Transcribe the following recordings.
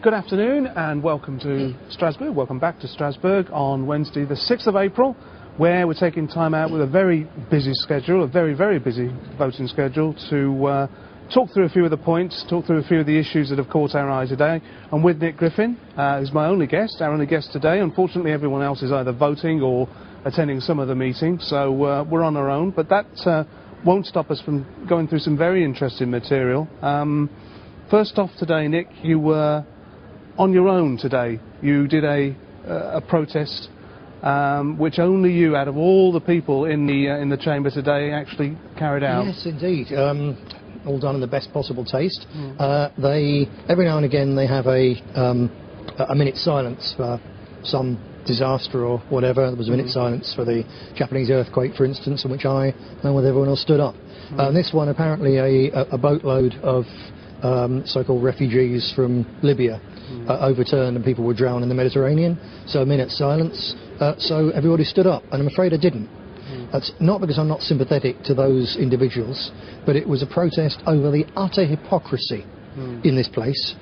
Good afternoon and welcome to Strasbourg. Welcome back to Strasbourg on Wednesday the 6th of April, where we're taking time out with a very busy schedule, a very, very busy voting schedule, to talk through a few of the points, talk through a few of the issues that have caught our eye today. I'm with Nick Griffin, who's my only guest, our only guest today. Unfortunately, everyone else is either voting or attending some other meeting, so we're on our own. But that won't stop us from going through some very interesting material. First off today, Nick, you were on your own today. You did a protest which only you, out of all the people in the chamber today, actually carried out. Yes, indeed. All done in the best possible taste. They every now and again they have a minute's silence for some disaster or whatever. There was a minute's silence for the Japanese earthquake, for instance, in which I, along with everyone else, stood up. This one, apparently, a boatload of so-called refugees from Libya overturned and people were drowned in the Mediterranean. So a minute's silence. So everybody stood up, and I'm afraid I didn't. That's not because I'm not sympathetic to those individuals, but it was a protest over the utter hypocrisy in this place,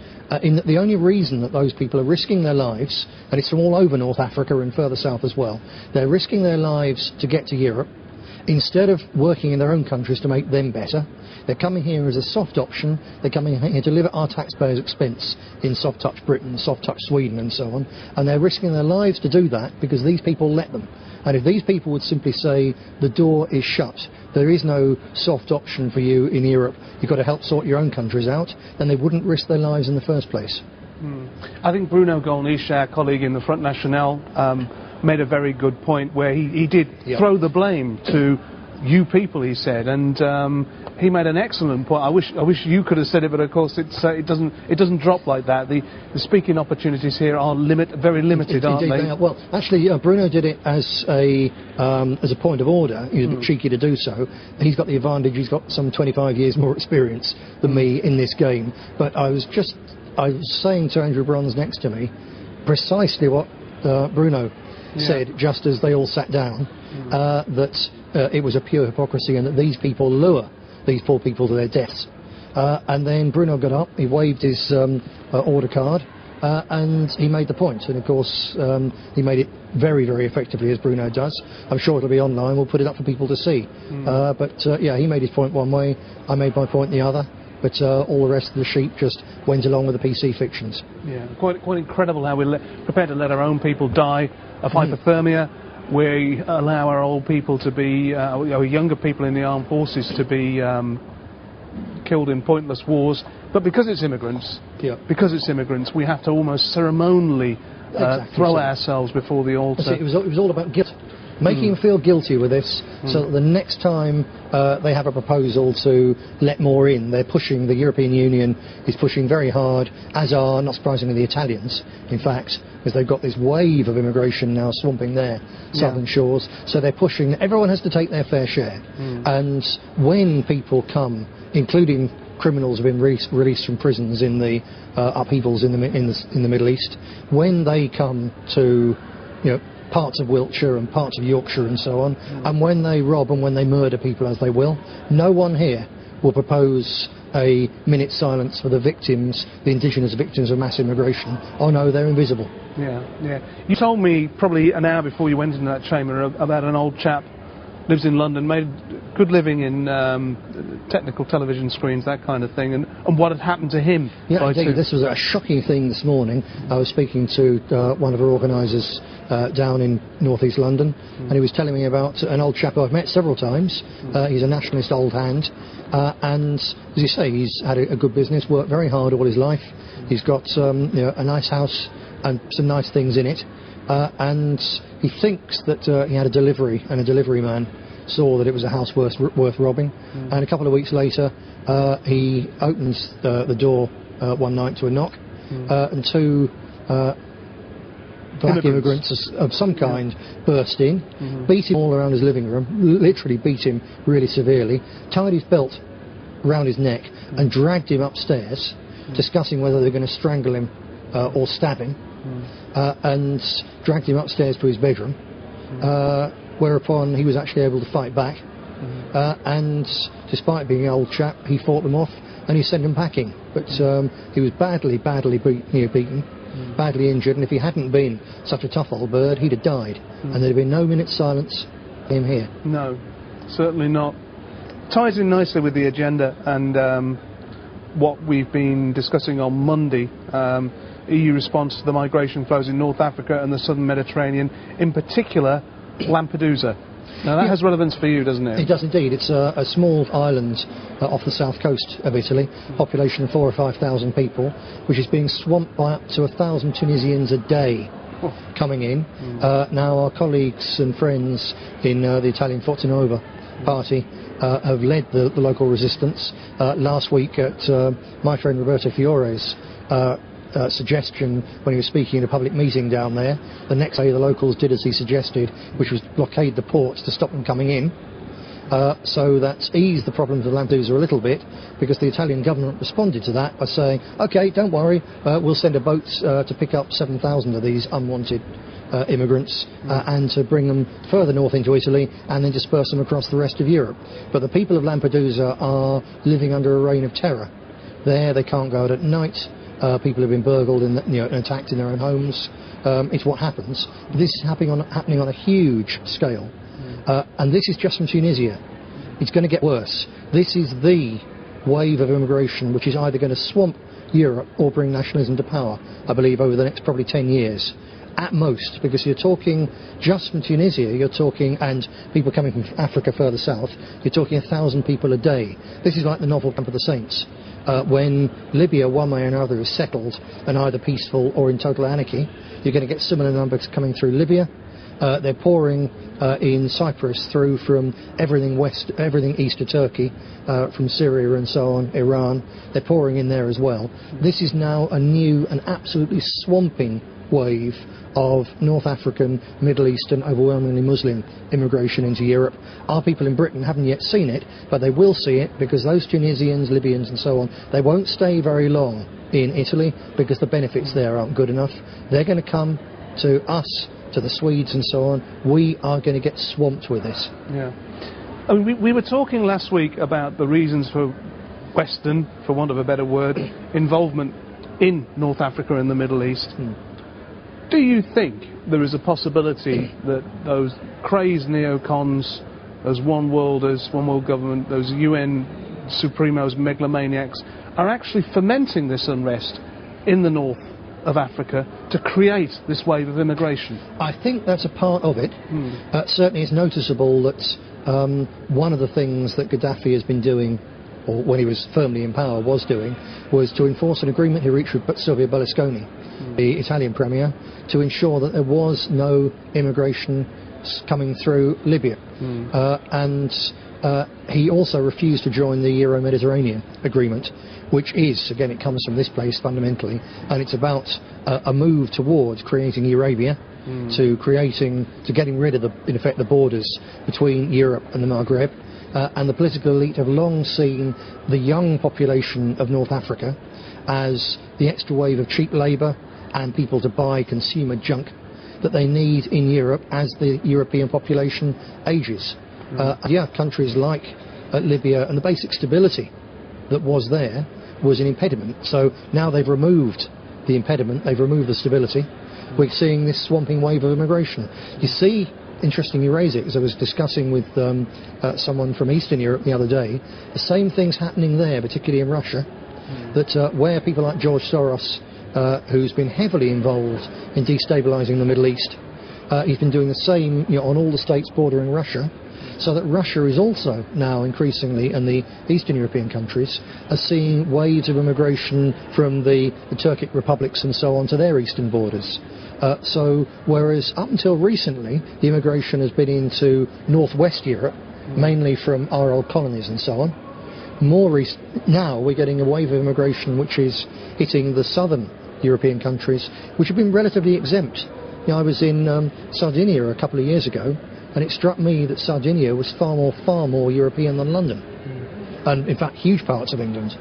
in that the only reason that those people are risking their lives, and it's from all over North Africa and further south as well, they're risking their lives to get to Europe, instead of working in their own countries to make them better. They're coming here as a soft option. They're coming here to live at our taxpayers' expense in soft touch Britain, soft touch Sweden and so on, and they're risking their lives to do that because these people let them. And if these people would simply say, the door is shut, there is no soft option for you in Europe, you've got to help sort your own countries out, then they wouldn't risk their lives in the first place. I think Bruno Gollnisch, our colleague in the Front National, made a very good point where he did throw the blame to you people, he said, and he made an excellent point. I wish you could have said it, but of course it doesn't drop like that. The speaking opportunities here are very limited, aren't Indeed, they? Well, actually, Bruno did it as a point of order. He was a bit cheeky to do so. He's got the advantage. He's got some 25 years more experience than me in this game. But I was saying to Andrew Bronze next to me precisely what Bruno said, just as they all sat down, that it was a pure hypocrisy and that these people lure these poor people to their deaths. And then Bruno got up, he waved his order card, and he made the point. And of course, he made it very, very effectively, as Bruno does. I'm sure it'll be online, we'll put it up for people to see. Yeah, he made his point one way, I made my point the other. But all the rest of the sheep just went along with the PC fictions. Yeah, quite incredible how we're prepared to let our own people die of hypothermia. We allow our old people to be, our younger people in the armed forces to be killed in pointless wars. But because it's immigrants, we have to almost ceremonially throw ourselves before the altar. It was all about guilt. Making them feel guilty with this, so that the next time they have a proposal to let more in, the European Union is pushing very hard, as are, not surprisingly, the Italians, in fact, because they've got this wave of immigration now swamping their southern shores, so they're pushing, everyone has to take their fair share. And when people come, including criminals who have been released from prisons in the upheavals in the Middle East, when they come to, parts of Wiltshire and parts of Yorkshire and so on, and when they rob and when they murder people, as they will, no one here will propose a minute's silence for the victims, the indigenous victims of mass immigration. Oh no, they're invisible. Yeah. You told me probably an hour before you went into that chamber about an old chap, lives in London, made good living in technical television screens, that kind of thing, and what had happened to him. Yeah, indeed, this was a shocking thing this morning. I was speaking to one of our organisers down in north-east London, and he was telling me about an old chap who I've met several times. He's a nationalist old hand, and as you say, he's had a good business, worked very hard all his life. He's got a nice house and some nice things in it. And he thinks that he had a delivery, and a delivery man saw that it was a house worth robbing. And a couple of weeks later, he opens the door one night to a knock, and two black immigrants of some kind burst in, beat him all around his living room, literally beat him really severely, tied his belt around his neck, and dragged him upstairs, discussing whether they're going to strangle him or stab him. And dragged him upstairs to his bedroom, whereupon he was actually able to fight back, and despite being an old chap, he fought them off and he sent him packing. But he was badly beaten, badly injured, and if he hadn't been such a tough old bird, he'd have died, and there'd have been no minute's silence for him here. No, certainly not. Ties in nicely with the agenda and what we've been discussing on Monday, EU response to the migration flows in North Africa and the southern Mediterranean, in particular Lampedusa. Now that has relevance for you, doesn't it? It does indeed. It's a small island off the south coast of Italy, population of 4,000 or 5,000 people, which is being swamped by up to 1,000 Tunisians a day coming in. Now our colleagues and friends in the Italian Forza Nuova party have led the local resistance. Last week at my friend Roberto Fiore's suggestion when he was speaking in a public meeting down there, the next day the locals did as he suggested, which was blockade the ports to stop them coming in. So that's eased the problems of Lampedusa a little bit, because the Italian government responded to that by saying, OK, don't worry, we'll send a boat to pick up 7,000 of these unwanted immigrants and to bring them further north into Italy and then disperse them across the rest of Europe. But the people of Lampedusa are living under a reign of terror. There they can't go out at night. People have been burgled and attacked in their own homes. It's what happens. This is happening on a huge scale. And this is just from Tunisia. It's going to get worse. This is the wave of immigration which is either going to swamp Europe or bring nationalism to power, I believe, over the next probably 10 years. At most, because you're talking just from Tunisia, you're talking, and people coming from Africa further south, you're talking 1,000 people a day. This is like the novel Camp of the Saints. When Libya, one way or another, is settled and either peaceful or in total anarchy, you're going to get similar numbers coming through Libya. They're pouring in Cyprus through from everything east of Turkey, from Syria and so on, Iran. They're pouring in there as well. This is now a new and absolutely swamping wave of North African, Middle Eastern, overwhelmingly Muslim immigration into Europe. Our people in Britain haven't yet seen it, but they will see it, because those Tunisians, Libyans and so on, they won't stay very long in Italy because the benefits there aren't good enough. They're going to come to us, to the Swedes and so on. We are going to get swamped with this. Yeah. I mean, we were talking last week about the reasons for Western, for want of a better word, involvement in North Africa and the Middle East. Do you think there is a possibility that those crazed neocons, those one world government, those UN supremos, megalomaniacs, are actually fomenting this unrest in the north of Africa to create this wave of immigration? I think that's a part of it. Certainly it's noticeable that one of the things that Gaddafi has been doing, or when he was firmly in power was doing, was to enforce an agreement he reached with Silvio Berlusconi, the Italian premier, to ensure that there was no immigration coming through Libya. And he also refused to join the Euro-Mediterranean agreement, which is, again, it comes from this place fundamentally, and it's about a move towards creating Eurabia, to getting rid of in effect the borders between Europe and the Maghreb. And the political elite have long seen the young population of North Africa as the extra wave of cheap labour and people to buy consumer junk that they need in Europe as the European population ages. Countries like Libya, and the basic stability that was there was an impediment. So now they've removed the impediment, they've removed the stability. We're seeing this swamping wave of immigration. You see, interesting you raise it, because I was discussing with someone from Eastern Europe the other day, the same thing's happening there, particularly in Russia, that where people like George Soros, who's been heavily involved in destabilising the Middle East, he's been doing the same on all the states bordering Russia, so that Russia is also now increasingly, and the Eastern European countries, are seeing waves of immigration from the Turkic republics and so on to their eastern borders. So whereas up until recently the immigration has been into northwest Europe, mainly from our old colonies and so on, now we're getting a wave of immigration which is hitting the southern European countries, which have been relatively exempt. I was in Sardinia a couple of years ago, and it struck me that Sardinia was far more European than London, and in fact huge parts of England.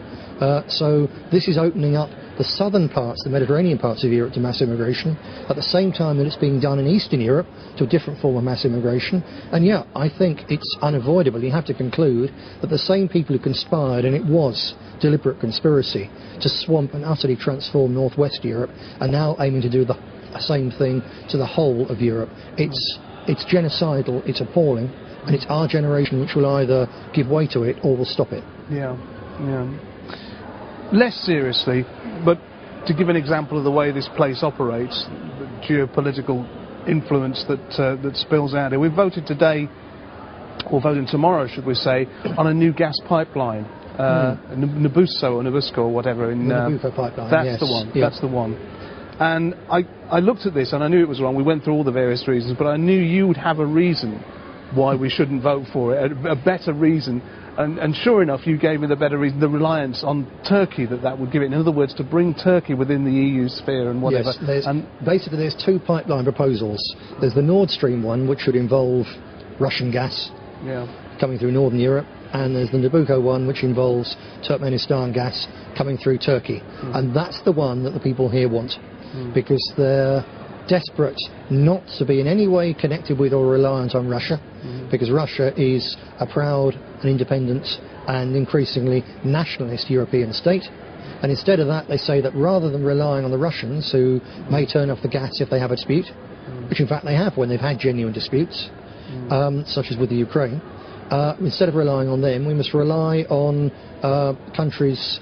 So this is opening up the southern parts, the Mediterranean parts of Europe to mass immigration, at the same time that it's being done in Eastern Europe to a different form of mass immigration. And yeah, I think it's unavoidable. You have to conclude that the same people who conspired, and it was deliberate conspiracy, to swamp and utterly transform northwest Europe, are now aiming to do the same thing to the whole of Europe. It's genocidal, it's appalling, and it's our generation which will either give way to it or will stop it. Yeah. Less seriously, but to give an example of the way this place operates, the geopolitical influence that spills out here. We've voted today, or voting tomorrow, should we say, on a new gas pipeline, Nabusco or whatever. In, the Nabucco pipeline, that's yes. the one. Yeah. That's the one. And I looked at this and I knew it was wrong. We went through all the various reasons, but I knew you would have a reason why we shouldn't vote for it, a better reason. And sure enough, you gave me the better reason, the reliance on Turkey that would give it. In other words, to bring Turkey within the EU sphere and whatever. Yes, basically there's two pipeline proposals. There's the Nord Stream one, which would involve Russian gas coming through Northern Europe, and there's the Nabucco one, which involves Turkmenistan gas coming through Turkey. And that's the one that the people here want, because they're desperate not to be in any way connected with or reliant on Russia, because Russia is a proud and independent and increasingly nationalist European state. And instead of that, they say that rather than relying on the Russians, who may turn off the gas if they have a dispute, which in fact they have when they've had genuine disputes, such as with the Ukraine, instead of relying on them, we must rely on countries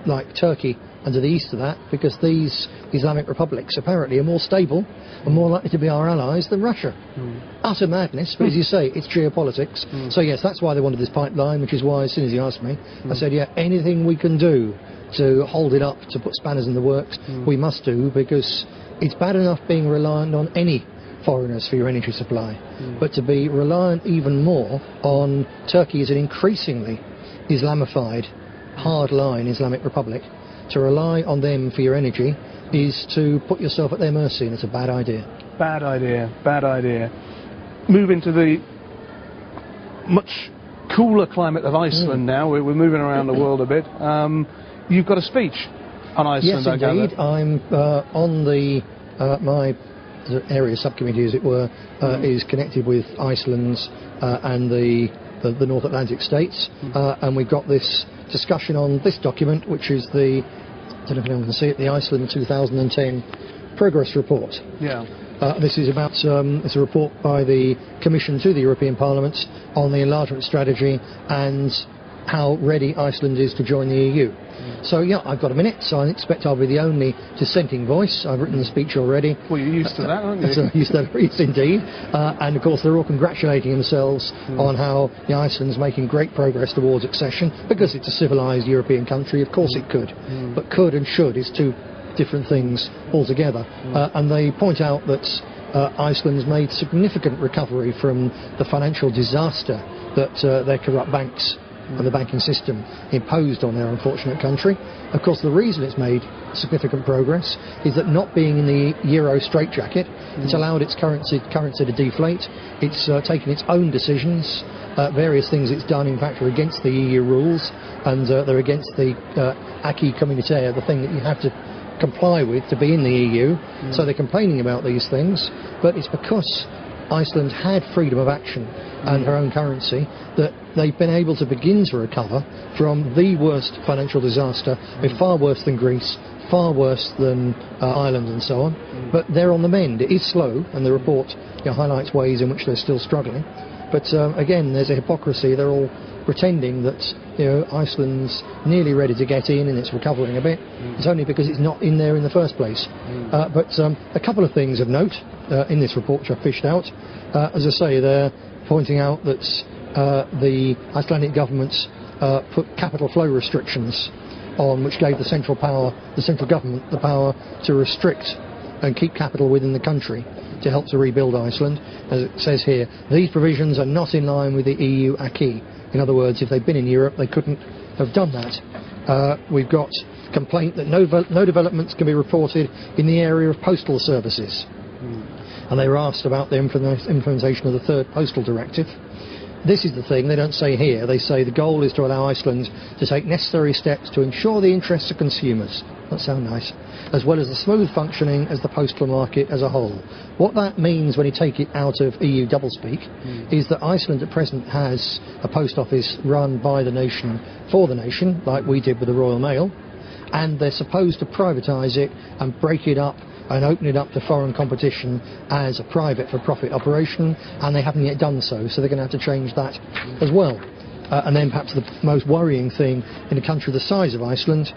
like Turkey and to the east of that, because these Islamic republics apparently are more stable and more likely to be our allies than Russia. Utter madness, but as you say, it's geopolitics. So yes, that's why they wanted this pipeline, which is why as soon as you asked me, I said, yeah, anything we can do to hold it up, to put spanners in the works, we must do, because it's bad enough being reliant on any foreigners for your energy supply, but to be reliant even more on Turkey as an increasingly Islamified, hard-line Islamic republic, to rely on them for your energy is to put yourself at their mercy, and it's a bad idea. Bad idea. Move into the much cooler climate of Iceland now. We're moving around the world a bit. You've got a speech on Iceland, yes, indeed. I'm on the my area subcommittee, as it were, is connected with Iceland's and the North Atlantic states, and we've got this discussion on this document, which is I don't know if anyone can see it, the Iceland 2010 Progress Report. Yeah. This is about, it's a report by the Commission to the European Parliament on the enlargement strategy and how ready Iceland is to join the EU. So yeah, I've got a minute, so I expect I'll be the only dissenting voice. I've written the speech already. Well, you're used to that, aren't you? So used to that, yes, indeed. And of course they're all congratulating themselves on how Iceland's making great progress towards accession, because it's a civilised European country. Of course it could, but could and should is two different things altogether. And they point out that Iceland's made significant recovery from the financial disaster that their corrupt banks and the banking system imposed on their unfortunate country. Of course, the reason it's made significant progress is that not being in the euro straitjacket, it's allowed its currency to deflate. It's taken its own decisions. Various things it's done, in fact, are against the EU rules, and they're against the acquis communautaire, the thing that you have to comply with to be in the EU. So they're complaining about these things, but it's because Iceland had freedom of action and her own currency that they've been able to begin to recover from the worst financial disaster, far worse than Greece, far worse than Ireland and so on. But they're on the mend. It is slow, and the report highlights ways in which they're still struggling. But again, there's a hypocrisy. They're all pretending that Iceland's nearly ready to get in and it's recovering a bit. It's only because it's not in there in the first place. But a couple of things of note in this report which I fished out. As I say, they're pointing out that the Icelandic government put capital flow restrictions on, which gave the central government the power to restrict and keep capital within the country to help to rebuild Iceland. As it says here, these provisions are not in line with the EU acquis. In other words, if they'd been in Europe, they couldn't have done that. We've got complaint that no developments can be reported in the area of postal services. And they were asked about the implementation of the third postal directive. this is the thing they don't say here. They say the goal is to allow Iceland to take necessary steps to ensure the interests of consumers. That sounds nice. As well as the smooth functioning as the postal market as a whole. What that means when you take it out of EU doublespeak is that Iceland at present has a post office run by the nation for the nation, like we did with the Royal Mail, and they're supposed to privatise it and break it up and open it up to foreign competition as a private for profit operation, and they haven't yet done so, so they're going to have to change that as well. And then perhaps the most worrying thing in a country the size of Iceland,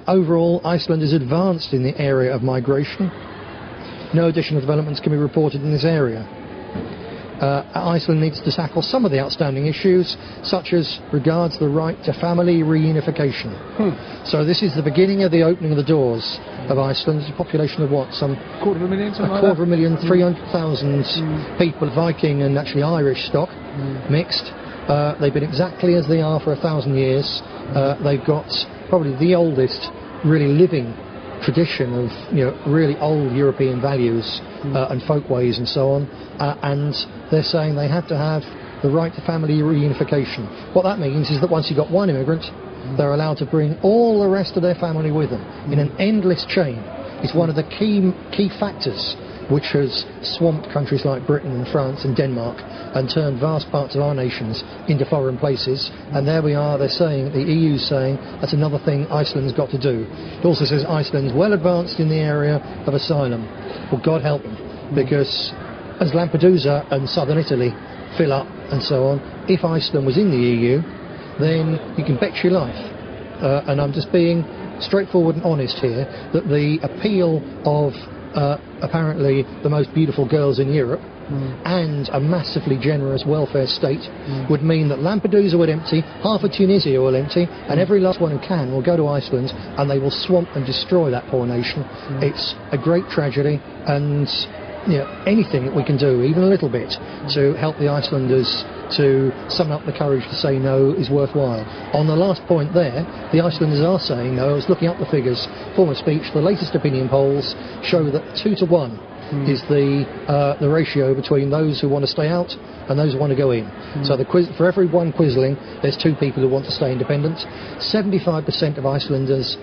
overall Iceland is advanced in the area of migration. No additional developments can be reported in this area. Iceland needs to tackle some of the outstanding issues, such as regards the right to family reunification. So this is the beginning of the opening of the doors of Iceland. It's a population of what? Some quarter of a million, something like quarter of a million, 300,000 people, Viking and actually Irish stock, mixed. They've been exactly as they are for 1,000 years. They've got probably the oldest really living tradition of really old European values and folkways and so on, and they're saying they have to have the right to family reunification. What that means is that once you've got one immigrant, they're allowed to bring all the rest of their family with them in an endless chain. It's one of the key factors which has swamped countries like Britain and France and Denmark and turned vast parts of our nations into foreign places. And there we are, they're saying, the EU's saying, that's another thing Iceland's got to do. It also says Iceland's well advanced in the area of asylum. Well, God help them, because as Lampedusa and southern Italy fill up and so on, if Iceland was in the EU, then you can bet your life. And I'm just being straightforward and honest here, that the appeal of apparently the most beautiful girls in Europe and a massively generous welfare state would mean that Lampedusa would empty, half of Tunisia will empty, and every last one who can will go to Iceland, and they will swamp and destroy that poor nation. It's a great tragedy, and anything that we can do, even a little bit, to help the Icelanders to summon up the courage to say no is worthwhile. On the last point there, the Icelanders are saying no. I was looking up the figures for my speech. The latest opinion polls show that 2 to 1 is the ratio between those who want to stay out and those who want to go in. So for every one quisling, there's 2 people who want to stay independent. 75% of Icelanders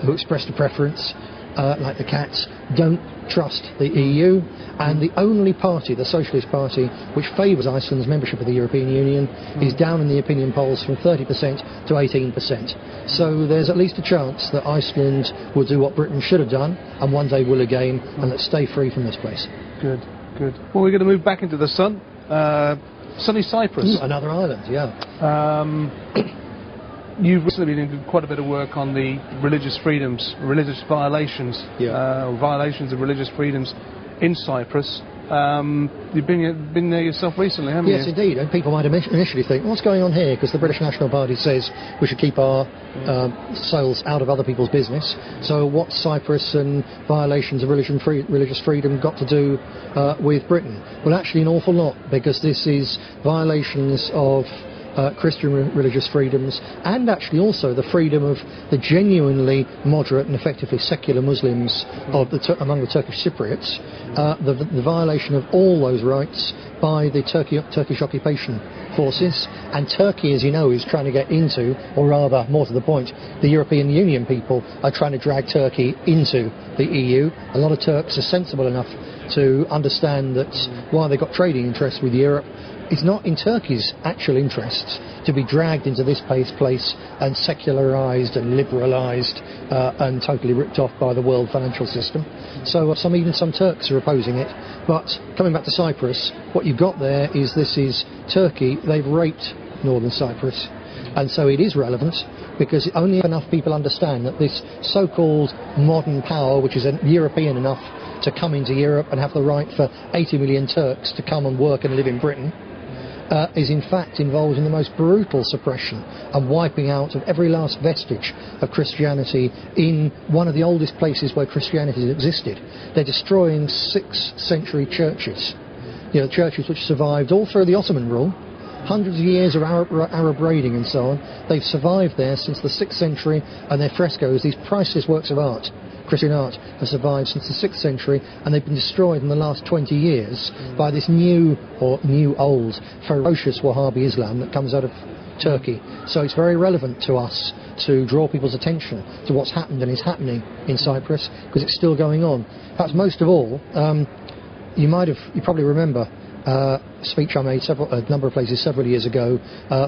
who expressed a preference, like the cats, don't trust the EU, and the only party, the Socialist Party, which favours Iceland's membership of the European Union, is down in the opinion polls from 30% to 18%. So there's at least a chance that Iceland will do what Britain should have done, and one day will again, and let's stay free from this place. Good, good. Well, we're going to move back into the sun. Sunny Cyprus. Another island, yeah. You've recently been doing quite a bit of work on the religious freedoms, religious violations, violations of religious freedoms in Cyprus. You've been there yourself recently, haven't you? Yes, indeed. And people might initially think, what's going on here? Because the British National Party says we should keep our souls out of other people's business. So what's Cyprus and violations of religious freedom got to do with Britain? Well, actually an awful lot, because this is violations of Christian religious freedoms, and actually also the freedom of the genuinely moderate and effectively secular Muslims among the Turkish Cypriots, the violation of all those rights by the Turkish occupation forces. And Turkey, as you know, is trying to get into, or rather, more to the point, the European Union people are trying to drag Turkey into the EU. A lot of Turks are sensible enough to understand that while they've got trading interests with Europe, it's not in Turkey's actual interests to be dragged into this place and secularised and liberalised and totally ripped off by the world financial system. So even some Turks are opposing it. But coming back to Cyprus, what you've got there is Turkey, they've raped northern Cyprus. And so it is relevant, because only enough people understand that this so-called modern power, which is European enough to come into Europe and have the right for 80 million Turks to come and work and live in Britain, is in fact involved in the most brutal suppression and wiping out of every last vestige of Christianity in one of the oldest places where Christianity existed. They're destroying 6th century churches, churches which survived all through the Ottoman rule, hundreds of years of Arab raiding and so on. They've survived there since the 6th century, and their frescoes, these priceless works of art, Christian art has survived since the 6th century, and they've been destroyed in the last 20 years by this new old ferocious Wahhabi Islam that comes out of Turkey. So it's very relevant to us to draw people's attention to what's happened and is happening in Cyprus, because it's still going on. Perhaps most of all, you probably remember a speech I made a number of places several years ago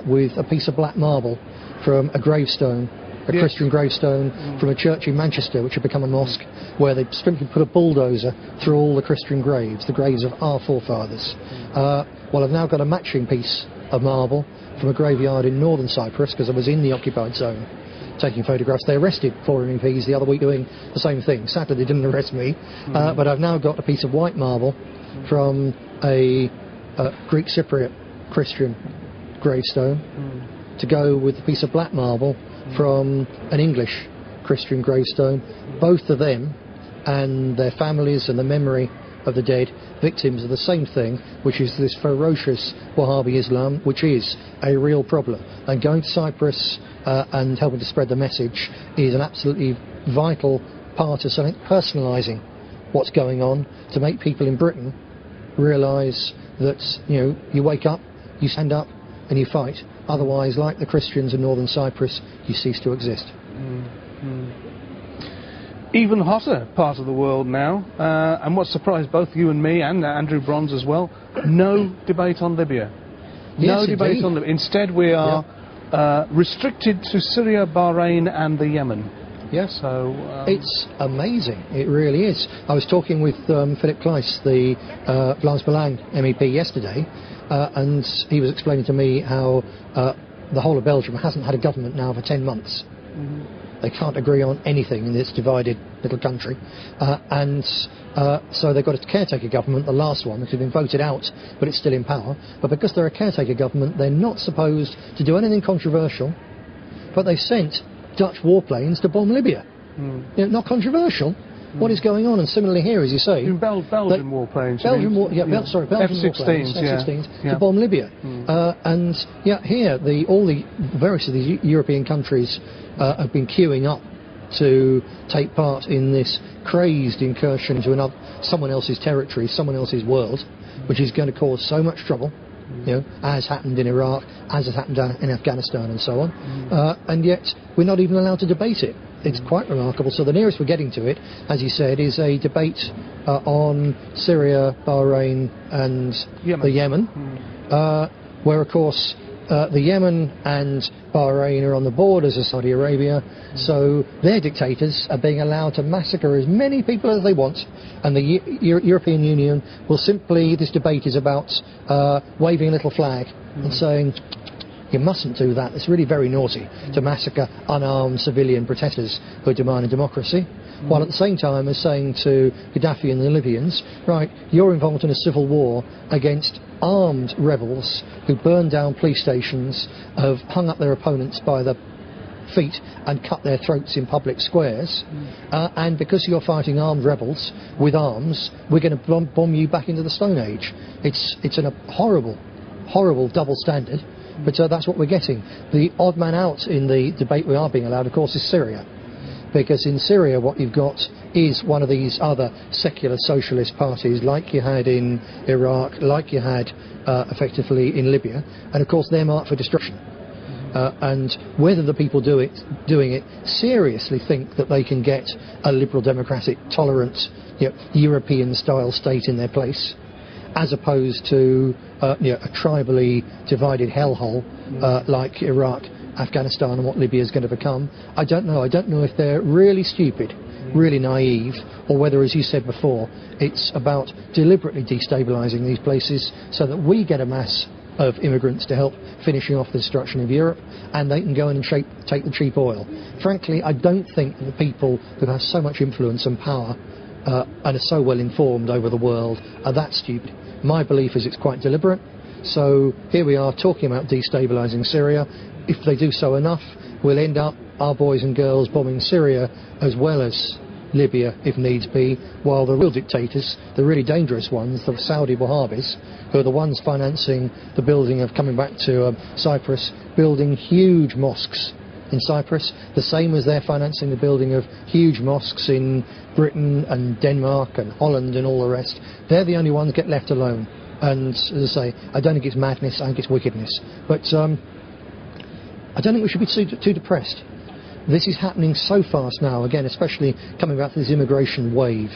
with a piece of black marble from a gravestone, a Christian gravestone from a church in Manchester, which had become a mosque, where they simply put a bulldozer through all the Christian graves, the graves of our forefathers. Well, I've now got a matching piece of marble from a graveyard in northern Cyprus, because I was in the occupied zone taking photographs. They arrested 4 MEPs the other week doing the same thing. Sadly, they didn't arrest me, but I've now got a piece of white marble from a Greek Cypriot Christian gravestone to go with the piece of black marble from an English Christian gravestone. Both of them and their families and the memory of the dead, victims of the same thing, which is this ferocious Wahhabi Islam, which is a real problem. And going to Cyprus and helping to spread the message is an absolutely vital part of something, personalising what's going on, to make people in Britain realise that, you wake up, you stand up and you fight. Otherwise, like the Christians in northern Cyprus, you cease to exist. Even hotter part of the world now, and what surprised both you and me and Andrew Bronze as well, no debate on Libya. No debate on Libya. Instead, we are restricted to Syria, Bahrain and the Yemen. Yes, so it's amazing. It really is. I was talking with Philip Kleiss, the Vlaams Belang MEP, yesterday, and he was explaining to me how the whole of Belgium hasn't had a government now for 10 months. They can't agree on anything in this divided little country, and so they've got a caretaker government, the last one, which has been voted out, but it's still in power. But because they're a caretaker government, they're not supposed to do anything controversial, but they've sent Dutch warplanes to bomb Libya. Not controversial. What is going on? And similarly here, as you say, Belgian warplanes. Belgian warplanes, F-16s to bomb Libya. And here all the various of these European countries have been queuing up to take part in this crazed incursion into someone else's territory, someone else's world, which is going to cause so much trouble. As happened in Iraq, as has happened in Afghanistan and so on, and yet we're not even allowed to debate it. It's quite remarkable. So the nearest we're getting to it, as you said, is a debate on Syria, Bahrain and the Yemen, where of course the Yemen and Bahrain are on the borders of Saudi Arabia, so their dictators are being allowed to massacre as many people as they want, and the European Union will simply, this debate is about waving a little flag and saying, you mustn't do that. It's really very naughty to massacre unarmed civilian protesters who are demanding democracy, while at the same time as saying to Gaddafi and the Libyans, right, you're involved in a civil war against armed rebels who burned down police stations, have hung up their opponents by the feet and cut their throats in public squares, and because you're fighting armed rebels with arms, we're going to bomb you back into the Stone Age. It's a horrible double standard. But that's what we're getting. The odd man out in the debate we are being allowed, of course, is Syria. Because in Syria what you've got is one of these other secular socialist parties like you had in Iraq, like you had effectively in Libya, and of course they're marked for destruction. And whether the people doing it seriously think that they can get a liberal, democratic, tolerant, European-style state in their place, as opposed to a tribally divided hellhole like Iraq, Afghanistan and what Libya is going to become, I don't know. I don't know if they're really stupid, really naive, or whether, as you said before, it's about deliberately destabilising these places so that we get a mass of immigrants to help finishing off the destruction of Europe, and they can go in and take the cheap oil. Frankly, I don't think that the people who have so much influence and power and are so well informed over the world are that stupid. My belief is it's quite deliberate. So here we are talking about destabilising Syria. If they do so enough, we'll end up, our boys and girls, bombing Syria as well as Libya if needs be, while the real dictators, the really dangerous ones, the Saudi Wahhabis, who are the ones financing the building of, coming back to Cyprus, building huge mosques in Cyprus, the same as they're financing the building of huge mosques in Britain and Denmark and Holland and all the rest. They're the only ones that get left alone. And as I say, I don't think it's madness, I think it's wickedness. But I don't think we should be too depressed. This is happening so fast now, again, especially coming back to this immigration wave.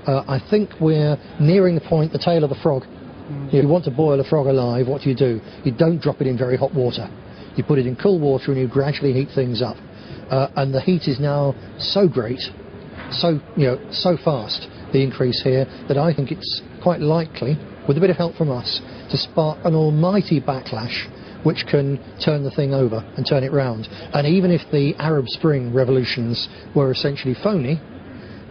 I think we're nearing the point, the tail of the frog. If you want to boil a frog alive, what do? You don't drop it in very hot water. You put it in cool water and you gradually heat things up. And the heat is now so great, so fast, the increase here, that I think it's quite likely, with a bit of help from us, to spark an almighty backlash which can turn the thing over and turn it round. And even if the Arab Spring revolutions were essentially phony,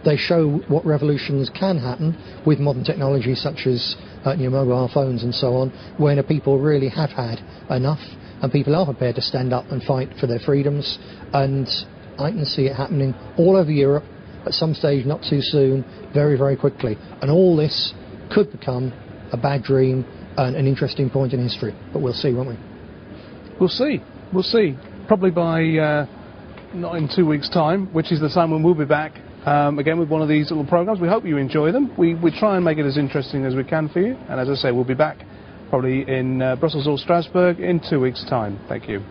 they show what revolutions can happen with modern technology such as mobile phones and so on, when people really have had enough and people are prepared to stand up and fight for their freedoms. And I can see it happening all over Europe at some stage, not too soon, very, very quickly. And all this could become a bad dream and an interesting point in history. But we'll see, won't we? We'll see. We'll see. Probably by not in 2 weeks' time, which is the time when we'll be back again with one of these little programmes. We hope you enjoy them. We try and make it as interesting as we can for you. And as I say, we'll be back probably in Brussels or Strasbourg in 2 weeks' time. Thank you.